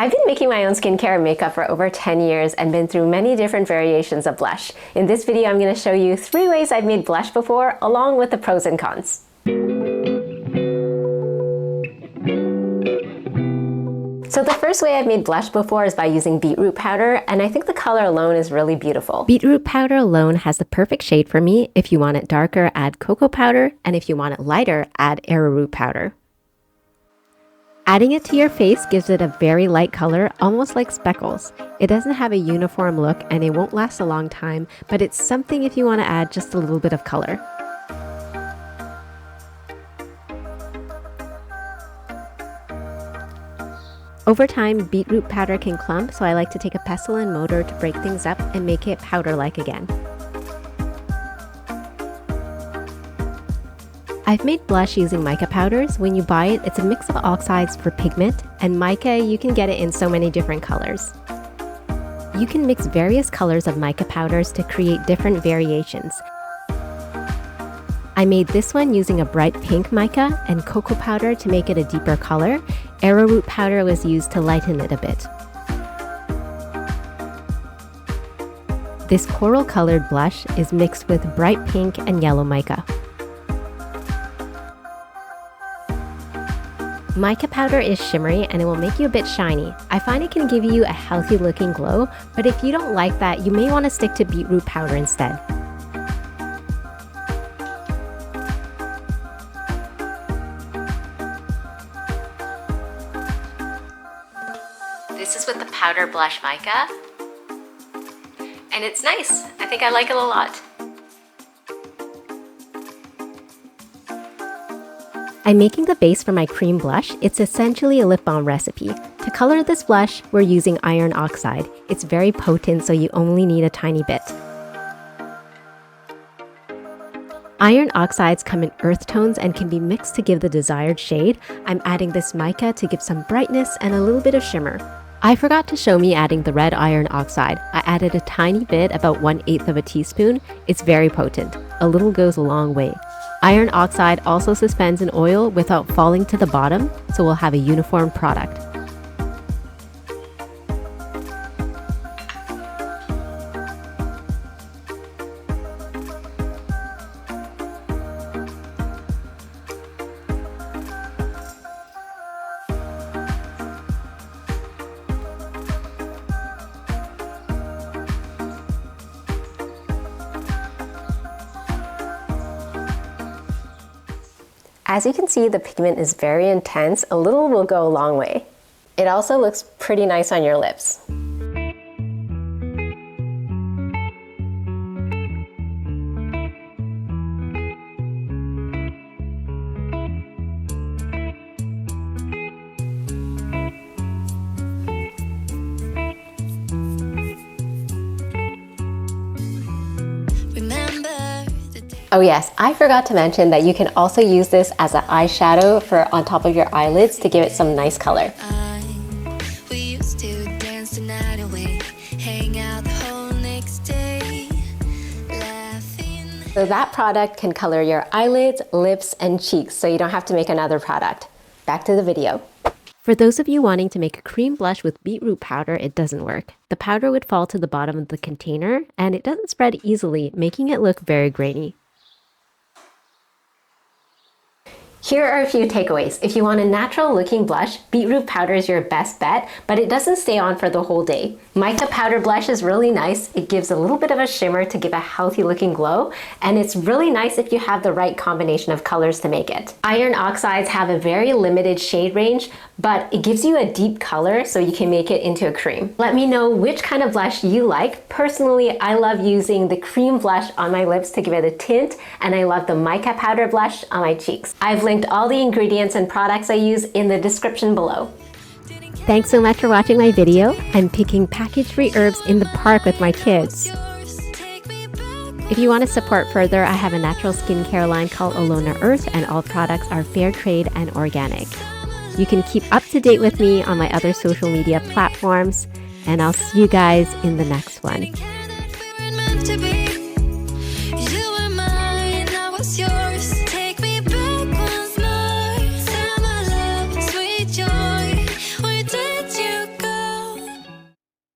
I've been making my own skincare and makeup for over 10 years and been through many different variations of blush. In this video, I'm going to show you 3 ways I've made blush before, along with the pros and cons. So the first way I've made blush before is by using beetroot powder, and I think the color alone is really beautiful. Beetroot powder alone has the perfect shade for me. If you want it darker, add cocoa powder, and if you want it lighter, add arrowroot powder. Adding it to your face gives it a very light color, almost like speckles. It doesn't have a uniform look and it won't last a long time, but it's something if you want to add just a little bit of color. Over time, beetroot powder can clump, so I like to take a pestle and mortar to break things up and make it powder-like again. I've made blush using mica powders. When you buy it, it's a mix of oxides for pigment, and mica, you can get it in so many different colors. You can mix various colors of mica powders to create different variations. I made this one using a bright pink mica and cocoa powder to make it a deeper color. Arrowroot powder was used to lighten it a bit. This coral colored blush is mixed with bright pink and yellow mica. Mica powder is shimmery and it will make you a bit shiny. I find it can give you a healthy looking glow, but if you don't like that, you may want to stick to beetroot powder instead. This is with the powder blush mica, and it's nice. I think I like it a lot. I'm making the base for my cream blush. It's essentially a lip balm recipe. To color this blush, we're using iron oxide. It's very potent, so you only need a tiny bit. Iron oxides come in earth tones and can be mixed to give the desired shade. I'm adding this mica to give some brightness and a little bit of shimmer. I forgot to show me adding the red iron oxide. I added a tiny bit, about 1/8 of a teaspoon. It's very potent. A little goes a long way. Iron oxide also suspends in oil without falling to the bottom, so we'll have a uniform product. As you can see, the pigment is very intense. A little will go a long way. It also looks pretty nice on your lips. Oh yes, I forgot to mention that you can also use this as an eyeshadow for on top of your eyelids to give it some nice color. So that product can color your eyelids, lips, and cheeks, so you don't have to make another product. Back to the video. For those of you wanting to make a cream blush with beetroot powder, it doesn't work. The powder would fall to the bottom of the container, and it doesn't spread easily, making it look very grainy. Here are a few takeaways. If you want a natural looking blush, beetroot powder is your best bet, but it doesn't stay on for the whole day. Mica powder blush is really nice. It gives a little bit of a shimmer to give a healthy looking glow, and it's really nice if you have the right combination of colors to make it. Iron oxides have a very limited shade range, but it gives you a deep color so you can make it into a cream. Let me know which kind of blush you like. Personally, I love using the cream blush on my lips to give it a tint, and I love the mica powder blush on my cheeks. I've linked all the ingredients and products I use in the description below. Thanks so much for watching my video. I'm picking package-free herbs in the park with my kids. If you want to support further, I have a natural skincare line called Alona Earth, and all products are fair trade and organic. You can keep up to date with me on my other social media platforms, and I'll see you guys in the next one.